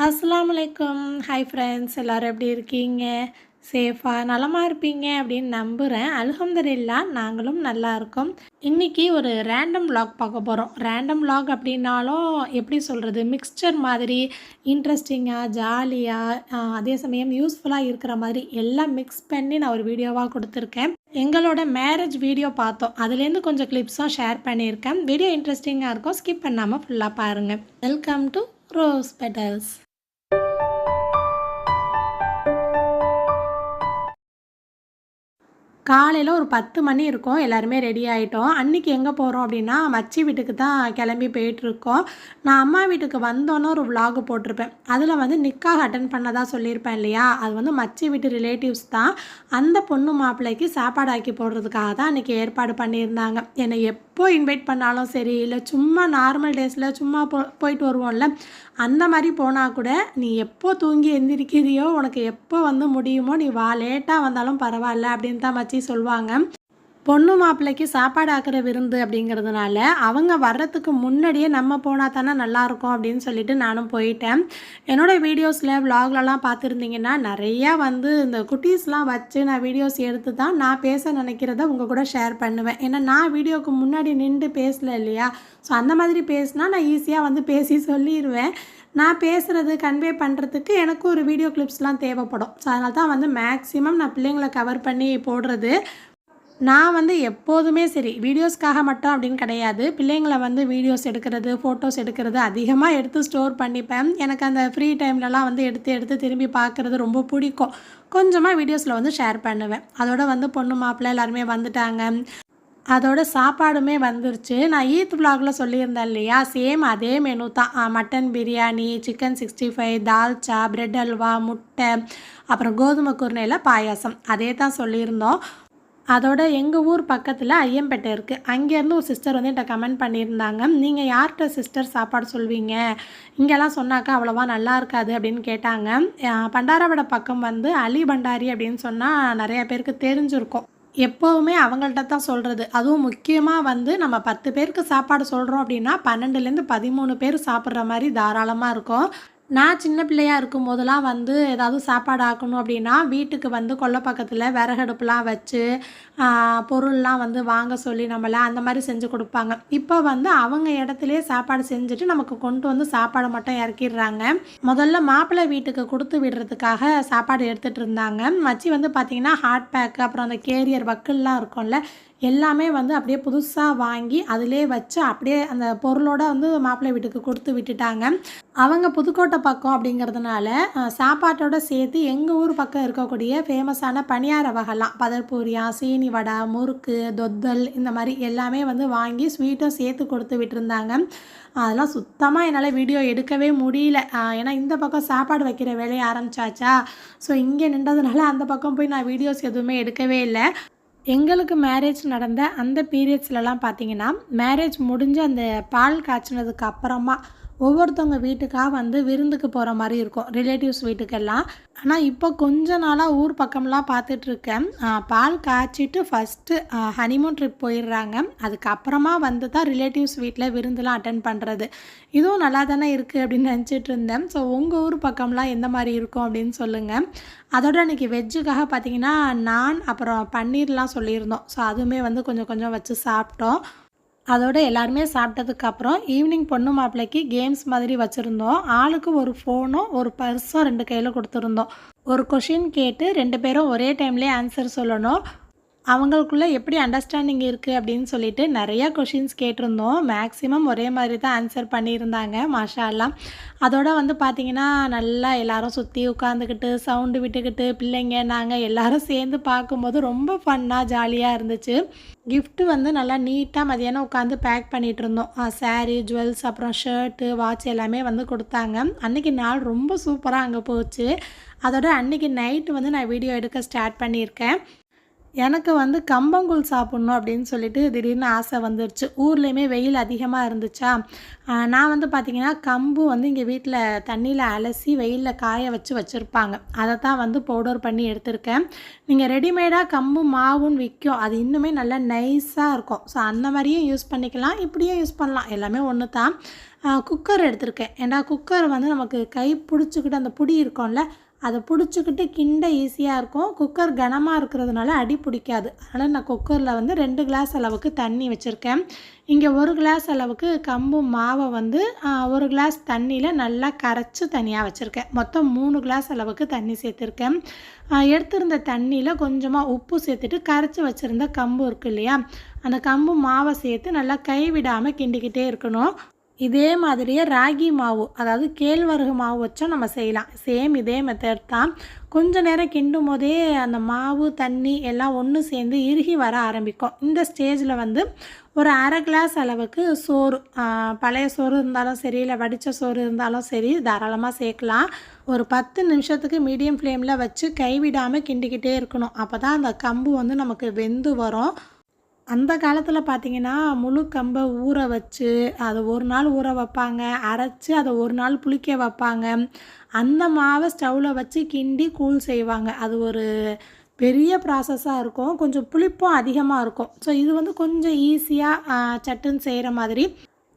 அஸ்ஸலாமு அலைக்கும். Hi friends, எல்லோரும் எப்படி இருக்கீங்க? சேஃபாக நலமாக இருப்பீங்க அப்படின்னு நம்புகிறேன். அல்ஹம்துலில்லாஹ் நாங்களும் நல்லா இருக்கோம். இன்றைக்கி ஒரு ரேண்டம் vlog பார்க்க போகிறோம். ரேண்டம் vlog அப்படின்னாலும் எப்படி சொல்கிறது, மிக்ஸ்சர் மாதிரி இன்ட்ரெஸ்டிங்காக ஜாலியாக அதே சமயம் யூஸ்ஃபுல்லாக இருக்கிற மாதிரி எல்லாம் மிக்ஸ் பண்ணி நான் ஒரு வீடியோவாக கொடுத்துருக்கேன். எங்களோட மேரேஜ் வீடியோ பார்த்தோம், அதுலேருந்து கொஞ்சம் கிளிப்ஸும் ஷேர் பண்ணியிருக்கேன். வீடியோ இன்ட்ரெஸ்டிங்காக இருக்கும், ஸ்கிப் பண்ணாமல் ஃபுல்லாக பாருங்கள். Welcome to rose petals. காலையில் ஒரு 10 மணி இருக்கும், எல்லாருமே ரெடி ஆகிட்டோம். அன்றைக்கி எங்கே போகிறோம் அப்படின்னா மச்சி வீட்டுக்கு தான் கிளம்பி போயிட்டுருக்கோம். நான் அம்மா வீட்டுக்கு வந்தோன்னே ஒரு vlog போட்டிருப்பேன். அதில் வந்து நிக்காஹ் அட்டன் பண்ணதாக சொல்லியிருப்பேன் இல்லையா, அது வந்து மச்சி வீட்டு ரிலேட்டிவ்ஸ் தான். அந்த பொண்ணு மாப்பிள்ளைக்கு சாப்பாடு ஆக்கி போடுறதுக்காக தான் அன்றைக்கி ஏற்பாடு பண்ணியிருந்தாங்க. என்னை எப்போ இன்வைட் பண்ணாலும் சரி, இல்லை சும்மா நார்மல் டேஸில் சும்மா போயிட்டு வருவோம்ல, அந்த மாதிரி போனால் கூட நீ எப்போ தூங்கி எந்திரிக்கிறியோ, உனக்கு எப்போ வந்து முடியுமோ நீ வா, லேட்டாக வந்தாலும் பரவாயில்ல அப்படின்னு தான் மச்சி சொல்லுவாங்க. பொண்ணு மாப்பிள்ளைக்கு சாப்பாடு ஆக்கிற விருந்து அப்படிங்கிறதுனால அவங்க வர்றதுக்கு முன்னாடியே நம்ம போனால் தானே நல்லாயிருக்கும் அப்படின்னு சொல்லிட்டு நானும் போயிட்டேன். என்னோடய வீடியோஸில் விலாக்லலாம் பார்த்துருந்தீங்கன்னா நிறையா வந்து இந்த குட்டீஸ்லாம் வச்சு நான் வீடியோஸ் எடுத்து தான் நான் பேச நினைக்கிறத உங்கள் கூட ஷேர் பண்ணுவேன். ஏன்னா நான் வீடியோவுக்கு முன்னாடி நின்று பேசல இல்லையா, ஸோ அந்த மாதிரி பேசினா நான் ஈஸியாக வந்து பேசி சொல்லிடுவேன். நான் பேசுகிறது கன்வே பண்ணுறதுக்கு எனக்கு ஒரு வீடியோ கிளிப்ஸ்லாம் தேவைப்படும். ஸோ அதனால தான் வந்து மேக்ஸிமம் நான் பிள்ளைங்களை கவர் பண்ணி போடுறது. நான் வந்து எப்போதுமே சரி, வீடியோஸ்க்காக மட்டும் அப்படின்னு கிடையாது, பிள்ளைங்களை வந்து வீடியோஸ் எடுக்கிறது, ஃபோட்டோஸ் எடுக்கிறது அதிகமாக எடுத்து ஸ்டோர் பண்ணிப்பேன். எனக்கு அந்த ஃப்ரீ டைம்லலாம் வந்து எடுத்து திரும்பி பார்க்குறது ரொம்ப பிடிக்கும். கொஞ்சமாக வீடியோஸில் வந்து ஷேர் பண்ணுவேன். அதோட வந்து பொண்ணு மாப்பிள்ளை எல்லாருமே வந்துட்டாங்க. அதோட சாப்பாடுமே வந்துருச்சு. நான் ஈத் vlogல சொல்லியிருந்தேன் இல்லையா, சேம் அதே மெனு தான். Mutton biryani, chicken 65, dalcha, bread halwa, முட்டை, அப்புறம் கோதுமை குருணையில் பாயாசம், அதே தான் சொல்லியிருந்தோம். அதோட எங்கள் ஊர் பக்கத்தில் ஐயம்பேட்டை இருக்குது. அங்கேருந்து ஒரு சிஸ்டர் வந்து என்கிட்ட கமெண்ட் பண்ணியிருந்தாங்க, நீங்கள் யார்கிட்ட சிஸ்டர் சாப்பாடு சொல்வீங்க, இங்கெல்லாம் சொன்னாக்கா அவ்வளோவா நல்லா இருக்காது அப்படின்னு கேட்டாங்க. பண்டாரவடை பக்கம் வந்து அலி பண்டாரி அப்படின்னு சொன்னால் நிறையா பேருக்கு தெரிஞ்சிருக்கும். எப்போவுமே அவங்கள்ட்ட தான் சொல்கிறது. அதுவும் முக்கியமாக வந்து நம்ம 10 பேருக்கு சாப்பாடு சொல்கிறோம் அப்படின்னா 12லேருந்து 13 பேர் சாப்பிட்ற மாதிரி தாராளமாக இருக்கும். நான் சின்ன பிள்ளையாக இருக்கும் போதெல்லாம் வந்து ஏதாவது சாப்பாடு ஆக்கணும் அப்படின்னா வீட்டுக்கு வந்து கொல்லை பக்கத்தில் விறகடுப்புலாம் வச்சு பொருள்லாம் வந்து வாங்க சொல்லி நம்மளை அந்த மாதிரி செஞ்சு கொடுப்பாங்க. இப்போ வந்து அவங்க இடத்துலையே சாப்பாடு செஞ்சுட்டு நமக்கு கொண்டு வந்து சாப்பாடு மட்டும் இறக்கிடுறாங்க. முதல்ல மாப்பிள்ளை வீட்டுக்கு கொடுத்து விடுறதுக்காக சாப்பாடு எடுத்துகிட்டு இருந்தாங்க. மச்சி வந்து பார்த்திங்கன்னா ஹாட் பேக்கு, அப்புறம் அந்த கேரியர் வக்கல்லாம் இருக்கும்ல, எல்லாமே வந்து அப்படியே புதுசாக வாங்கி அதிலே வச்சு அப்படியே அந்த பொருளோடு வந்து மாப்பிள்ளை வீட்டுக்கு கொடுத்து விட்டுட்டாங்க. அவங்க புதுக்கோட்டை பக்கம் அப்படிங்கிறதுனால சாப்பாட்டோடு சேர்த்து எங்கள் ஊர் பக்கம் இருக்கக்கூடிய ஃபேமஸான பணியார வகைலாம், பதற்பூரியா, சீனி வடை, முறுக்கு, தொத்தல், இந்த மாதிரி எல்லாமே வந்து வாங்கி ஸ்வீட்டும் சேர்த்து கொடுத்து விட்டுருந்தாங்க. அதெல்லாம் சுத்தமாக என்னால் வீடியோ எடுக்கவே முடியல. ஏன்னா இந்த பக்கம் சாப்பாடு வைக்கிற வேலையை ஆரம்பிச்சாச்சா, ஸோ இங்கே நின்றதுனால அந்த பக்கம் போய் நான் வீடியோஸ் எதுவுமே எடுக்கவே இல்லை. எங்களுக்கு மேரேஜ் நடந்த அந்த பீரியட்ஸ்லலாம் பார்த்திங்கன்னா, மேரேஜ் முடிஞ்சு அந்த பால் காய்ச்சினதுக்கு அப்புறமா ஒவ்வொருத்தவங்க வீட்டுக்காக வந்து விருந்துக்கு போகிற மாதிரி இருக்கும், ரிலேட்டிவ்ஸ் வீட்டுக்கெல்லாம். ஆனால் இப்போ கொஞ்ச நாளாக ஊர் பக்கம்லாம் பார்த்துட்ருக்கேன், பால் காய்ச்சிட்டு ஃபஸ்ட்டு ஹனிமூன் ட்ரிப் போயிடுறாங்க, அதுக்கப்புறமா வந்து தான் ரிலேட்டிவ்ஸ் வீட்டில் விருந்துலாம் அட்டன் பண்ணுறது. இதுவும் நல்லா தானே இருக்குது அப்படின்னு நினச்சிட்டு இருந்தேன். ஸோ உங்கள் ஊர் பக்கம்லாம் எந்த மாதிரி இருக்கும் அப்படின்னு சொல்லுங்கள். அதோட அன்றைக்கி வெஜ்ஜுக்காக பார்த்திங்கன்னா நான் அப்புறம் பன்னீர்லாம் சொல்லியிருந்தோம். ஸோ அதுவுமே வந்து கொஞ்சம் கொஞ்சம் வச்சு சாப்பிட்டோம். அதோடு எல்லாருமே சாப்பிட்டதுக்கப்புறம் ஈவினிங் பொண்ணு மாப்பிள்ளைக்கு கேம்ஸ் மாதிரி வச்சுருந்தோம். ஆளுக்கு ஒரு ஃபோனும் ஒரு பர்ஸும் 2 கையில் கொடுத்துருந்தோம். ஒரு கொஷின் கேட்டு 2 பேரும் ஒரே டைம்லேயே ஆன்சர் சொல்லணும். அவங்களுக்குள்ளே எப்படி அண்டர்ஸ்டாண்டிங் இருக்குது அப்படின்னு சொல்லிட்டு நிறையா கொஷின்ஸ் கேட்டிருந்தோம். மேக்ஸிமம் ஒரே மாதிரி தான் ஆன்சர் பண்ணியிருந்தாங்க, மாஷா அல்லாஹ். அதோட வந்து பார்த்திங்கன்னா நல்லா எல்லோரும் சுற்றி உட்காந்துக்கிட்டு சவுண்டு விட்டுக்கிட்டு பிள்ளைங்க நாங்கள் எல்லோரும் சேர்ந்து பார்க்கும்போது ரொம்ப ஃபன்னாக ஜாலியாக இருந்துச்சு. கிஃப்ட்டு வந்து நல்லா நீட்டாக மதியானம் உட்காந்து பேக் பண்ணிகிட்டு இருந்தோம். சாரீ, ஜுவல்ஸ், அப்புறம் ஷர்ட்டு, வாட்ச் எல்லாமே வந்து கொடுத்தாங்க. அன்றைக்கி நாள் ரொம்ப சூப்பராக அங்கே போச்சு. அதோட அன்றைக்கி நைட்டு வந்து நான் வீடியோ எடுக்க ஸ்டார்ட் பண்ணியிருக்கேன். எனக்கு வந்து கம்பங்கூழ் சாப்பிட்ணும் அப்படின்னு சொல்லிட்டு திடீர்னு ஆசை வந்துருச்சு. ஊர்லேயுமே வெயில் அதிகமாக இருந்துச்சா, நான் வந்து பார்த்திங்கன்னா கம்பு வந்து இங்கே வீட்டில் தண்ணியில் அலசி வெயிலில் காய வச்சு வச்சுருப்பாங்க. அதை தான் வந்து பவுடர் பண்ணி எடுத்திருக்கேன். நீங்கள் ரெடிமேடாக கம்பு மாவுன்னு விற்கும், அது இன்னுமே நல்லா நைஸாக இருக்கும். ஸோ அந்த மாதிரியும் யூஸ் பண்ணிக்கலாம், இப்படியும் யூஸ் பண்ணலாம், எல்லாமே ஒன்று தான். குக்கர் எடுத்திருக்கேன். ஏன்னா குக்கர் வந்து நமக்கு கை பிடிச்சிக்கிட்டு அந்த புடி இருக்கும்ல, அதை பிடிச்சிக்கிட்டு கிண்ட ஈஸியாக இருக்கும். குக்கர் கனமாக இருக்கிறதுனால அடி பிடிக்காது. அதனால் நான் குக்கரில் வந்து 2 கிளாஸ் அளவுக்கு தண்ணி வச்சுருக்கேன். இங்கே 1 கிளாஸ் அளவுக்கு கம்பு மாவை வந்து 1 கிளாஸ் தண்ணியில் நல்லா கரைச்சி தனியாக வச்சுருக்கேன். மொத்தம் 3 கிளாஸ் அளவுக்கு தண்ணி சேர்த்துருக்கேன். எடுத்திருந்த தண்ணியில் கொஞ்சமாக உப்பு சேர்த்துட்டு கரைச்சி வச்சுருந்த கம்பு இருக்குது இல்லையா, அந்த கம்பு மாவை சேர்த்து நல்லா கைவிடாமல் கிண்டிக்கிட்டே இருக்கணும். இதே மாதிரியே ராகி மாவு, அதாவது கேழ்வரகு மாவு வச்சா நம்ம செய்யலாம். சேம் இதே மெத்தட் தான். கொஞ்ச நேரம் கிண்டும் போதே அந்த மாவு தண்ணி எல்லாம் ஒன்று சேர்ந்து இறுகி வர ஆரம்பிக்கும். இந்த ஸ்டேஜில் வந்து ஒரு அரை கிளாஸ் அளவுக்கு சோறு, பழைய சோறு இருந்தாலும் சரி, இல்லை வடித்த சோறு இருந்தாலும் சரி, தாராளமாக சேர்க்கலாம். ஒரு 10 நிமிஷத்துக்கு மீடியம் ஃப்ளேமில் வச்சு கைவிடாமல் கிண்டிக்கிட்டே இருக்கணும். அப்போ தான் அந்த கம்பு வந்து நமக்கு வெந்து வரும். அந்த காலத்தில் பார்த்திங்கன்னா முழு கம்பை ஊற வச்சு அதை ஒரு நாள் ஊற வைப்பாங்க, அரைச்சி அதை ஒரு நாள் புளிக்க வைப்பாங்க. அந்த மாவை ஸ்டவ்வில் வச்சு கிண்டி கூழ் செய்வாங்க. அது ஒரு பெரிய ப்ராசஸாக இருக்கும், கொஞ்சம் புளிப்பும் அதிகமாக இருக்கும். ஸோ இது வந்து கொஞ்சம் ஈஸியாக சட்டுன்னு செய்கிற மாதிரி.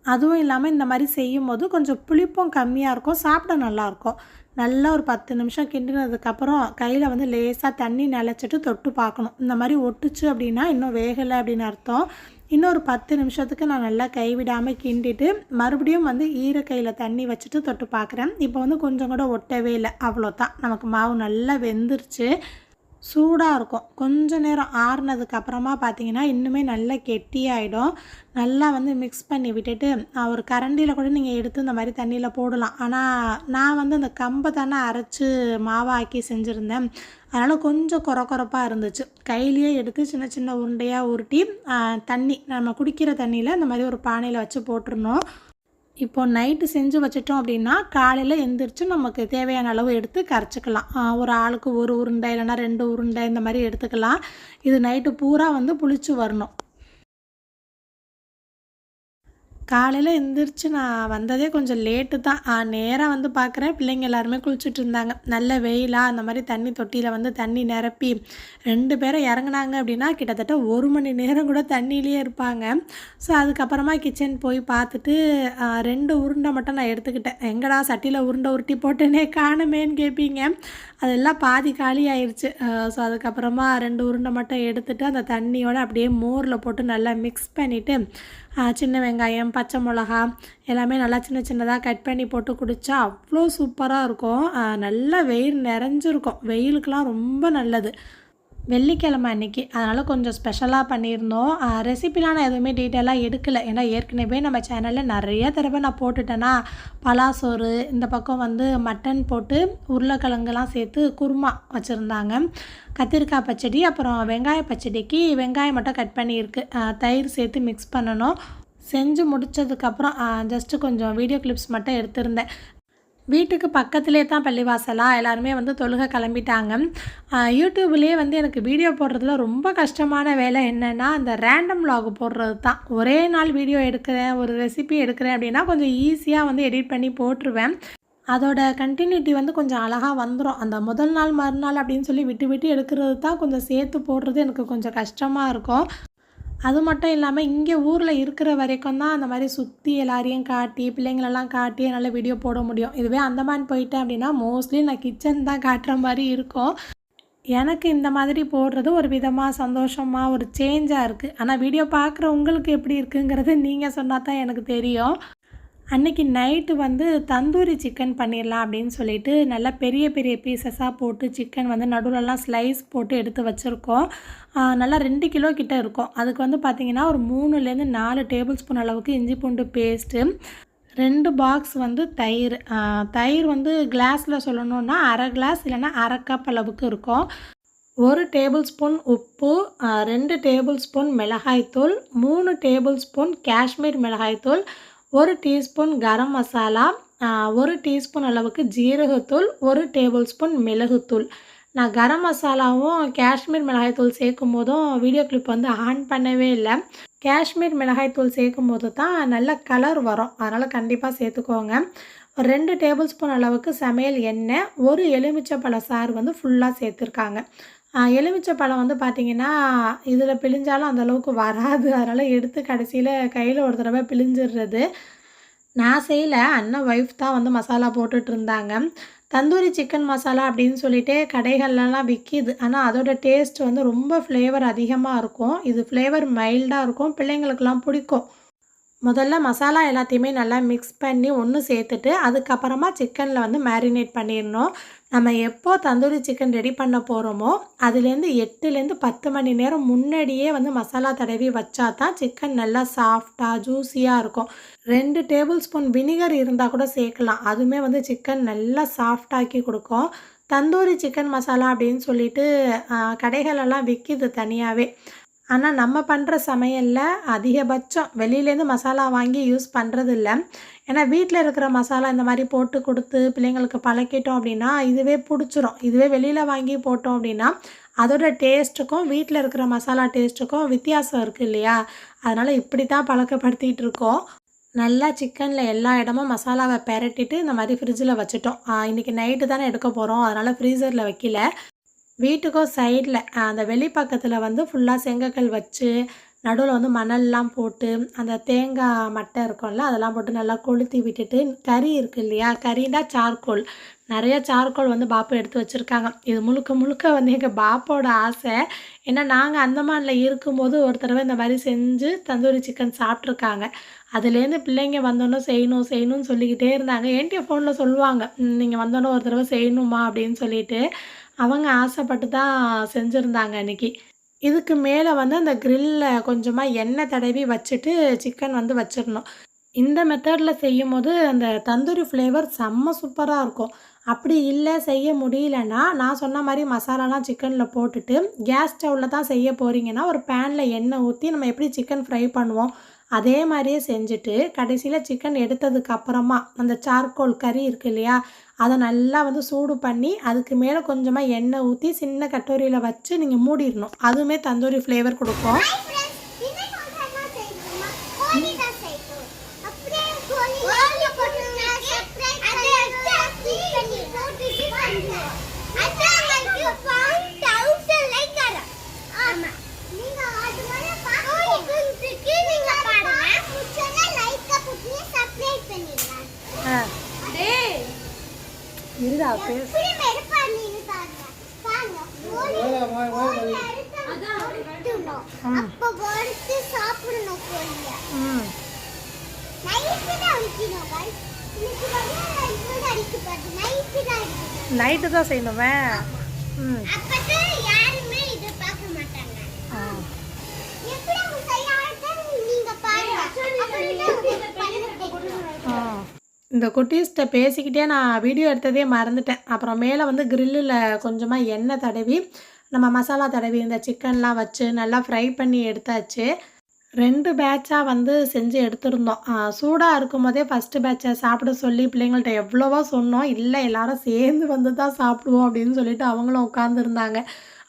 அதுவும் இல்லாமல் இந்த மாதிரி செய்யும் போது கொஞ்சம் புளிப்பும் கம்மியாக இருக்கும், சாப்பிட நல்லாயிருக்கும். நல்லா ஒரு 10 நிமிஷம் கிண்டினதுக்கப்புறம் கையில் வந்து லேசாக தண்ணி நிலச்சிட்டு தொட்டு பார்க்கணும். இந்த மாதிரி ஒட்டுச்சு அப்படின்னா இன்னும் வேகலை அப்படின்னு அர்த்தம். இன்னொரு 10 நிமிஷத்துக்கு நான் நல்லா கைவிடாமல் கிண்டிட்டு மறுபடியும் வந்து ஈரக்கையில் தண்ணி வச்சுட்டு தொட்டு பார்க்குறேன். இப்போ வந்து கொஞ்சம் கூட ஒட்டவே இல்லை, அவ்வளோதான். நமக்கு மாவு நல்லா வெந்துருச்சு. சூடாக இருக்கும். கொஞ்சம் நேரம் ஆறுனதுக்கப்புறமா பார்த்திங்கன்னா இன்னுமே நல்லா கெட்டியாகிடும். நல்லா வந்து மிக்ஸ் பண்ணி விட்டுட்டு ஒரு கரண்டியில் கூட நீங்கள் எடுத்து இந்த மாதிரி தண்ணியில் போடலாம். ஆனால் நான் வந்து அந்த கம்பை தானே அரைச்சி மாவாக்கி செஞ்சுருந்தேன், அதனால் கொஞ்சம் கொரப்பாக இருந்துச்சு. கையிலேயே எடுத்து சின்ன சின்ன உருண்டையாக உருட்டி தண்ணி நம்ம குடிக்கிற தண்ணியில் இந்த மாதிரி ஒரு பானையில் வச்சு போட்டுருணும். இப்போ நைட்டு செஞ்சு வச்சிட்டோம் அப்படின்னா காலையில் எந்திரிச்சு நமக்கு தேவையான அளவு எடுத்து கரைச்சிக்கலாம். ஒரு ஆளுக்கு ஒரு உருண்டை இல்லைன்னா 2 உருண்டை இந்த மாதிரி எடுத்துக்கலாம். இது நைட்டு பூரா வந்து புளிச்சு வரணும். காலையில் எந்திரிச்சு நான் வந்ததே கொஞ்சம் லேட்டு தான். நேராக வந்து பார்க்குறேன் பிள்ளைங்க எல்லாருமே குளிச்சுட்டு இருந்தாங்க. நல்ல வெயிலாக அந்த மாதிரி தண்ணி தொட்டியில் வந்து தண்ணி நிரப்பி 2 பேரும் இறங்குனாங்க அப்படின்னா கிட்டத்தட்ட 1 மணி நேரம் கூட தண்ணியிலேயே இருப்பாங்க. ஸோ அதுக்கப்புறமா கிச்சன் போய் பார்த்துட்டு 2 உருண்டை மட்டும் நான் எடுத்துக்கிட்டேன். எங்கடா சட்டியில் உருண்டை உருட்டி போட்டேனே காணுமேன்னு கேட்பீங்க, அதெல்லாம் பாதி காலி ஆயிடுச்சு. ஸோ அதுக்கப்புறமா 2 உருண்டை மட்டும் எடுத்துகிட்டு அந்த தண்ணியோடு அப்படியே மோரில் போட்டு நல்லா மிக்ஸ் பண்ணிவிட்டு சின்ன வெங்காயம், பச்சை மிளகா எல்லாமே நல்லா சின்ன சின்னதாக கட் பண்ணி போட்டு குடித்தா அவ்வளோ சூப்பராக இருக்கும். நல்லா வெயில் நிறைஞ்சிருக்கும், வெயிலுக்கெலாம் ரொம்ப நல்லது. வெள்ளிக்கிழமை அன்றைக்கி, அதனால் கொஞ்சம் ஸ்பெஷலாக பண்ணியிருந்தோம். ரெசிபிலாம் நான் எதுவுமே டீட்டெயிலாக எடுக்கலை, ஏன்னா ஏற்கனவே நம்ம சேனலில் நிறைய தடவை நான் போட்டுட்டேன்னா. பலாசோறு, இந்த பக்கம் வந்து மட்டன் போட்டு உருளைக்கிழங்குலாம் சேர்த்து குருமா வச்சுருந்தாங்க, கத்திரிக்காய் பச்சடி, அப்புறம் வெங்காய பச்சடிக்கு வெங்காயம் மட்டும் கட் பண்ணியிருக்கு, தயிர் சேர்த்து மிக்ஸ் பண்ணணும். செஞ்சு முடித்ததுக்கப்புறம் ஜஸ்ட்டு கொஞ்சம் வீடியோ கிளிப்ஸ் மட்டும் எடுத்திருந்தேன். வீட்டுக்கு பக்கத்துலேயே தான் பள்ளிவாசலாக, எல்லாருமே வந்து தொழுகை கிளம்பிட்டாங்க. யூடியூப்லேயே வந்து எனக்கு வீடியோ போடுறதுல ரொம்ப கஷ்டமான வேலை என்னென்னா அந்த ரேண்டம் vlog போடுறது தான். ஒரே நாள் வீடியோ எடுக்கிறேன், ஒரு ரெசிபி எடுக்கிறேன் அப்படின்னா கொஞ்சம் ஈஸியாக வந்து எடிட் பண்ணி போட்டுருவேன். அதோட கண்டினியூட்டி வந்து கொஞ்சம் அழகாக வந்துடும். அந்த முதல் நாள் மறுநாள் அப்படின்னு சொல்லி விட்டு விட்டு எடுக்கிறது தான் கொஞ்சம் சேர்த்து போடுறது எனக்கு கொஞ்சம் கஷ்டமாக இருக்கும். அது மட்டும் இல்லாமல் இங்கே ஊரில் இருக்கிற வரைக்கும் தான் அந்த மாதிரி சுற்றி எல்லாரையும் காட்டி பிள்ளைங்களெல்லாம் காட்டி என்னால் வீடியோ போட முடியும். இதுவே அந்தமான் போயிட்டேன் அப்படின்னா மோஸ்ட்லி நான் கிச்சன் தான் காட்டுற மாதிரி இருக்கும். எனக்கு இந்த மாதிரி போடுறது ஒரு விதமாக சந்தோஷமாக ஒரு சேஞ்சாக இருக்குது. ஆனால் வீடியோ பார்க்குற உங்களுக்கு எப்படி இருக்குங்கிறது நீங்கள் சொன்னால் தான் எனக்கு தெரியும். அன்றைக்கி நைட்டு வந்து தந்தூரி சிக்கன் பண்ணிடலாம் அப்படின்னு சொல்லிட்டு நல்லா பெரிய பெரிய பீசஸாக போட்டு சிக்கன் வந்து நடுவிலலாம் ஸ்லைஸ் போட்டு எடுத்து வச்சுருக்கோம். நல்லா 2 கிலோ கிட்ட இருக்கும். அதுக்கு வந்து பார்த்திங்கன்னா ஒரு 3லேருந்து 4 டேபிள் ஸ்பூன் அளவுக்கு இஞ்சி பூண்டு பேஸ்ட்டு, 2 பாக்ஸ் வந்து தயிர். தயிர் வந்து கிளாஸில் சொல்லணுன்னா அரை கிளாஸ் இல்லைன்னா அரை கப் அளவுக்கு இருக்கும். 1 டேபிள் ஸ்பூன் உப்பு, 2 டேபிள் ஸ்பூன் மிளகாய்த்தூள், 3 டேபிள் ஸ்பூன் காஷ்மீர் மிளகாய்த்தூள், 1 டீஸ்பூன் கரம் மசாலா, 1 டீஸ்பூன் அளவுக்கு ஜீரகத்தூள், 1 டேபிள் ஸ்பூன் மிளகுத்தூள். நான் கரம் மசாலாவும் காஷ்மீர் மிளகாய்த்தூள் சேர்க்கும் போதும் வீடியோ கிளிப் வந்து ஆன் பண்ணவே இல்லை. காஷ்மீர் மிளகாய்த்தூள் சேர்க்கும் போது தான் நல்ல கலர் வரும். அதனால் கண்டிப்பாக சேர்த்துக்கோங்க. ஒரு 2 டேபிள் ஸ்பூன் அளவுக்கு சமையல் எண்ணெய், ஒரு எலுமிச்சைப்பழ சாறு வந்து ஃபுல்லாக சேர்த்துருக்காங்க. எலுமிச்சைப்பழம் வந்து பார்த்திங்கன்னா இதில் பிழிஞ்சாலும் அந்தளவுக்கு வராது. அதனால் எடுத்து கடைசியில் கையில் ஒரு தடவை பிழிஞ்சிடுறது. நான் செய்யலை, அண்ணன் ஒய்ஃப் தான் வந்து மசாலா போட்டுட்ருந்தாங்க. தந்தூரி சிக்கன் மசாலா அப்படின்னு சொல்லிட்டு கடைகள்லாம் விற்கிது. ஆனால் அதோட டேஸ்ட் வந்து ரொம்ப ஃப்ளேவர் அதிகமாக இருக்கும். இது ஃப்ளேவர் மைல்டாக இருக்கும், பிள்ளைங்களுக்கெல்லாம் பிடிக்கும். முதல்ல மசாலா எல்லாத்தையுமே நல்லா மிக்ஸ் பண்ணி ஒன்று சேர்த்துட்டு அதுக்கப்புறமா சிக்கனில் வந்து மேரினேட் பண்ணிடணும். நம்ம எப்போ தந்தூரி சிக்கன் ரெடி பண்ண போகிறோமோ அதுலேருந்து 8லேருந்து 10 மணி நேரம் முன்னாடியே வந்து மசாலா தடவி வச்சா தான் சிக்கன் நல்லா சாஃப்டாக ஜூஸியாக இருக்கும். 2 டேபிள் ஸ்பூன் வினிகர் இருந்தால் கூட சேர்க்கலாம். அதுவுமே வந்து சிக்கன் நல்லா சாஃப்டாக்கி கொடுக்கும். தந்தூரி சிக்கன் மசாலா அப்படின்னு சொல்லிட்டு கடைகளெல்லாம் விற்கிது தனியாகவே. ஆனால் நம்ம பண்ணுற சமையலில் அதிகபட்சம் வெளியிலேருந்து மசாலா வாங்கி யூஸ் பண்ணுறதில்ல. ஏன்னா வீட்டில் இருக்கிற மசாலா இந்த மாதிரி போட்டு கொடுத்து பிள்ளைங்களுக்கு பழக்கிட்டோம் அப்படின்னா இதுவே பிடிச்சிரும். இதுவே வெளியில் வாங்கி போட்டோம் அப்படின்னா அதோட டேஸ்ட்டுக்கும் வீட்டில் இருக்கிற மசாலா டேஸ்ட்டுக்கும் வித்தியாசம் இருக்குது இல்லையா? அதனால் இப்படி தான் பழக்கப்படுத்திகிட்டு இருக்கோம். நல்லா சிக்கனில் எல்லா இடமும் மசாலாவை பெரட்டிட்டு இந்த மாதிரி ஃப்ரிட்ஜில் வச்சுட்டோம். இன்றைக்கி நைட்டு தானே எடுக்க போகிறோம், அதனால் ஃப்ரீசரில் வைக்கல. வீட்டுக்கும் சைடில் அந்த வெளிப்பக்கத்தில் வந்து ஃபுல்லாக செங்கக்கல் வச்சு நடுவில் வந்து மணல்லாம் போட்டு அந்த தேங்காய் மட்டை இருக்கும்ல அதெல்லாம் போட்டு நல்லா கொளுத்தி விட்டுட்டு கறி இருக்குது இல்லையா, கறினா சார்கோல், நிறைய சார்கோல் வந்து பாப்பு எடுத்து வச்சுருக்காங்க. இது முழுக்க முழுக்க வந்து எங்கள் பாப்போட ஆசை. ஏன்னா நாங்கள் அந்தமானில் இருக்கும்போது ஒரு தடவை இந்த மாதிரி செஞ்சு தந்தூரி சிக்கன் சாப்பிட்ருக்காங்க. அதுலேருந்து பிள்ளைங்க வந்தோன்னே செய்யணும் செய்யணும்னு சொல்லிக்கிட்டே இருந்தாங்க. என்கிட்ட ஃபோனில் சொல்லுவாங்க, நீங்கள் வந்தோன்னே ஒரு தடவை செய்யணுமா அப்படின்னு சொல்லிட்டு. அவங்க ஆசைப்பட்டு தான் செஞ்சுருந்தாங்க அன்றைக்கி. இதுக்கு மேலே வந்து அந்த க்ரில்லில் கொஞ்சமாக எண்ணெய் தடவி வச்சுட்டு சிக்கன் வந்து வச்சிடணும். இந்த மெத்தடில் செய்யும் போது அந்த தந்தூரி ஃப்ளேவர் செம்ம சூப்பராக இருக்கும். அப்படி இல்லை செய்ய முடியலன்னா நான் சொன்ன மாதிரி மசாலாலாம் சிக்கனில் போட்டுட்டு கேஸ் ஸ்டவ்வில் தான் செய்ய போகிறீங்கன்னா ஒரு பேனில் எண்ணெய் ஊற்றி நம்ம எப்படி சிக்கன் ஃப்ரை பண்ணுவோம் அதே மாதிரியே செஞ்சுட்டு கடைசியில் சிக்கன் எடுத்ததுக்கு அப்புறமா அந்த சார்கோல் கறி இருக்குது இல்லையா, அதை நல்லா வந்து சூடு பண்ணி அதுக்கு மேலே கொஞ்சமாக எண்ணெய் ஊற்றி சின்ன கட்டோரியில் வச்சு நீங்கள் மூடிடணும். அதுவுமே தந்தூரி ஃப்ளேவர் கொடுக்கும். இருடா பேசு. நைட்டு தான் செய்யணுமே. இந்த குட்டீஸ்கிட்ட பேசிக்கிட்டே நான் வீடியோ எடுத்ததே மறந்துட்டேன். அப்புறம் மேலே வந்து க்ரில்லில் கொஞ்சமாக எண்ணெய் தடவி நம்ம மசாலா தடவி இந்த சிக்கன்லாம் வச்சு நல்லா ஃப்ரை பண்ணி எடுத்தாச்சு. 2 பேட்சாக வந்து செஞ்சு எடுத்துருந்தோம். சூடாக இருக்கும் போதே ஃபஸ்ட்டு பேட்சை சாப்பிட சொல்லி பிள்ளைங்கள்ட்ட எவ்வளவோ சொன்னோம். இல்லை எல்லோரும் சேர்ந்து வந்து தான் சாப்பிடுவோம் அப்படின்னு சொல்லிட்டு அவங்களும் உட்காந்துருந்தாங்க.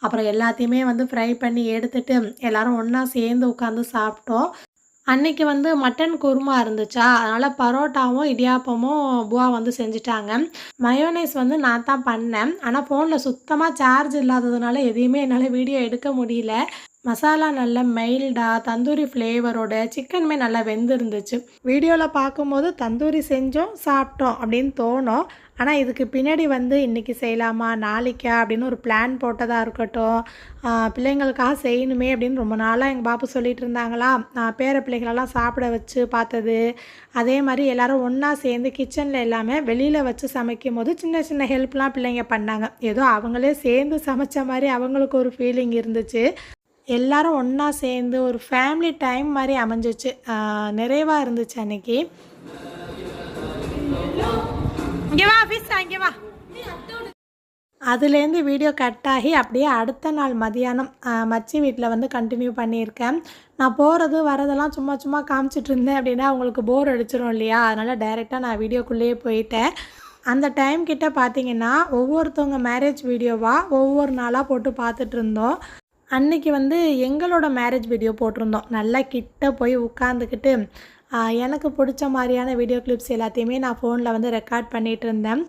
அப்புறம் எல்லாத்தையுமே வந்து ஃப்ரை பண்ணி எடுத்துட்டு எல்லோரும் ஒன்றா சேர்ந்து உட்காந்து சாப்பிட்டோம். அன்றைக்கி வந்து மட்டன் குருமா இருந்துச்சா, அதனால் பரோட்டாவும் இடியாப்பமும் புவா வந்து செஞ்சுட்டாங்க. மயோனைஸ் வந்து நான் தான் பண்ணேன். ஆனால் ஃபோனில் சுத்தமாக சார்ஜ் இல்லாததுனால எதையுமே என்னால் வீடியோ எடுக்க முடியல. மசாலா நல்லா மைல்டாக தந்தூரி ஃப்ளேவரோட சிக்கனுமே நல்லா வெந்திருந்துச்சு. வீடியோவில் பார்க்கும்போது தந்தூரி செஞ்சோம் சாப்பிட்டோம் அப்படின்னு தோணும். ஆனால் இதுக்கு பின்னாடி வந்து இன்றைக்கி செய்யலாமா நாளைக்கா அப்படின்னு ஒரு பிளான் போட்டதாக இருக்கட்டும், பிள்ளைங்களுக்காக செய்யணுமே அப்படின்னு ரொம்ப நாளாக எங்கள் பாப்பு சொல்லிகிட்டு இருந்தாங்களா, பேர பிள்ளைங்களெல்லாம் சாப்பிட வச்சு பார்த்தது. அதே மாதிரி எல்லோரும் ஒன்றா சேர்ந்து கிச்சனில் எல்லாமே வெளியில் வச்சு சமைக்கும் போது சின்ன சின்ன ஹெல்ப்லாம் பிள்ளைங்க பண்ணாங்க. ஏதோ அவங்களே சேர்ந்து சமைச்ச மாதிரி அவங்களுக்கு ஒரு ஃபீலிங் இருந்துச்சு. எல்லாரும் ஒன்றா சேர்ந்து ஒரு ஃபேமிலி டைம் மாதிரி அமைஞ்சிச்சு. நிறைவாக இருந்துச்சு அன்றைக்கி. இங்கே வா ஆஃபீஸ், இங்கே வா. அதுலேருந்து வீடியோ கட் ஆகி அப்படியே அடுத்த நாள் மதியானம் மச்சி வீட்டில் வந்து கண்டினியூ பண்ணியிருக்கேன். நான் போகிறது வரதெல்லாம் சும்மா சும்மா காமிச்சிட்டு இருந்தேன் அப்படின்னா அவங்களுக்கு போர் அடிச்சிடும் இல்லையா, அதனால் டைரெக்டாக நான் வீடியோக்குள்ளேயே போயிட்டேன். அந்த டைம் கிட்ட பார்த்தீங்கன்னா ஒவ்வொருத்தவங்க மேரேஜ் வீடியோவாக ஒவ்வொரு நாளாக போட்டு பார்த்துட்டு இருந்தோம். அன்னைக்கு வந்து எங்களோட மேரேஜ் வீடியோ போட்டிருந்தோம். நல்லா கிட்ட போய் உட்காந்துக்கிட்டு எனக்கு பிடிச்ச மாதிரியான வீடியோ கிளிப்ஸ் எல்லாத்தையுமே நான் ஃபோனில் வந்து ரெக்கார்ட் பண்ணிகிட்டு இருந்தேன்.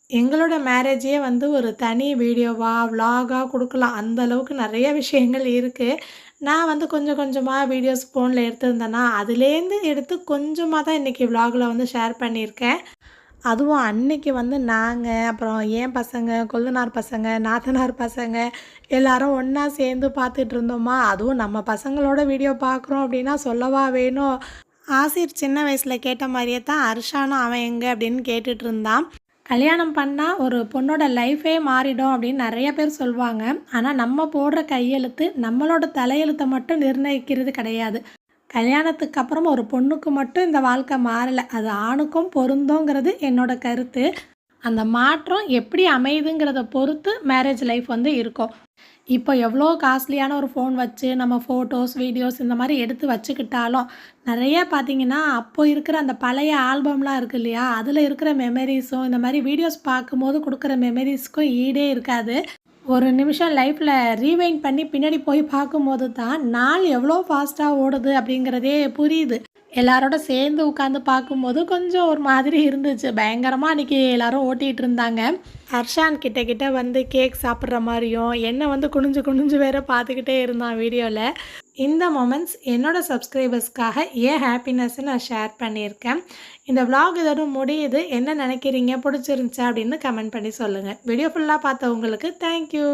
எங்களோட மேரேஜே வந்து ஒரு தனி வீடியோவாக விலாகாக கொடுக்கலாம். அந்த அளவுக்கு நிறைய விஷயங்கள் இருக்குது. நான் வந்து கொஞ்சம் கொஞ்சமாக வீடியோஸ் ஃபோனில் எடுத்திருந்தேன்னா அதுலேருந்து எடுத்து கொஞ்சமாக தான் இன்றைக்கி விலாகில் வந்து ஷேர் பண்ணியிருக்கேன். அதுவும் அன்னைக்கு வந்து நாங்கள், அப்புறம் என் பசங்க, கொழுந்தனார் பசங்க, நாத்தனார் பசங்க எல்லாரும் ஒன்றா சேர்ந்து பார்த்துட்டு இருந்தோமா. அதுவும் நம்ம பசங்களோட வீடியோ பார்க்குறோம் அப்படின்னா சொல்லவா வேணும். ஆசிர் சின்ன வயசில் கேட்ட மாதிரியே தான் அர்ஷானும் அவன் எங்கே அப்படின்னு கேட்டுட்டு இருந்தான். கல்யாணம் பண்ணால் ஒரு பொண்ணோட லைஃபே மாறிடும் அப்படின்னு நிறைய பேர் சொல்லுவாங்க. ஆனால் நம்ம போடுற கையெழுத்து நம்மளோட தலையெழுத்தை மட்டும் நிர்ணயிக்கிறது கிடையாது. கல்யாணத்துக்கு அப்புறம் ஒரு பொண்ணுக்கு மட்டும் இந்த வாழ்க்கை மாறலை, அது ஆணுக்கும் பொருந்தோங்கிறது என்னோட கருத்து. அந்த மாற்றம் எப்படி அமையுதுங்கிறத பொறுத்து மேரேஜ் லைஃப் வந்து இருக்கும். இப்போ எவ்வளோ காஸ்ட்லியான ஒரு ஃபோன் வச்சு நம்ம ஃபோட்டோஸ் வீடியோஸ் இந்த மாதிரி எடுத்து வச்சுக்கிட்டாலும் நிறைய பார்த்திங்கன்னா அப்போ இருக்கிற அந்த பழைய ஆல்பம்லாம் இருக்குது இல்லையா, அதில் இருக்கிற மெமரிஸும் இந்த மாதிரி வீடியோஸ் பார்க்கும்போது கொடுக்குற மெமரிஸ்க்கும் ஈடே இருக்காது. ஒரு நிமிஷம் லைஃப்பில் ரீவைண்ட் பண்ணி பின்னாடி போய் பார்க்கும்போது தான் நாள் எவ்வளோ ஃபாஸ்ட்டாக ஓடுது அப்படிங்கிறதே புரியுது. எல்லாரோட சேர்ந்து உட்காந்து பார்க்கும்போது கொஞ்சம் ஒரு மாதிரி இருந்துச்சு. பயங்கரமாக அன்றைக்கி எல்லோரும் ஓட்டிகிட்டு இருந்தாங்க. ஹர்ஷான் கிட்ட வந்து கேக் சாப்பிட்ற மாதிரியும் என்னை வந்து குனிஞ்சு குனிஞ்சு வேற பார்த்துக்கிட்டே இருந்தான் வீடியோவில். இந்த மொமெண்ட்ஸ் என்னோடய சப்ஸ்கிரைபர்ஸ்க்காக ஏன் ஹாப்பினஸ்ஸை நான் ஷேர் பண்ணியிருக்கேன். இந்த விலாக் இதோட முடியுது. என்ன நினைக்கிறீங்க, பிடிச்சிருந்துச்சா அப்படின்னு கமெண்ட் பண்ணி சொல்லுங்கள். வீடியோ ஃபுல்லாக பார்த்தவங்களுக்கு தேங்க்யூ.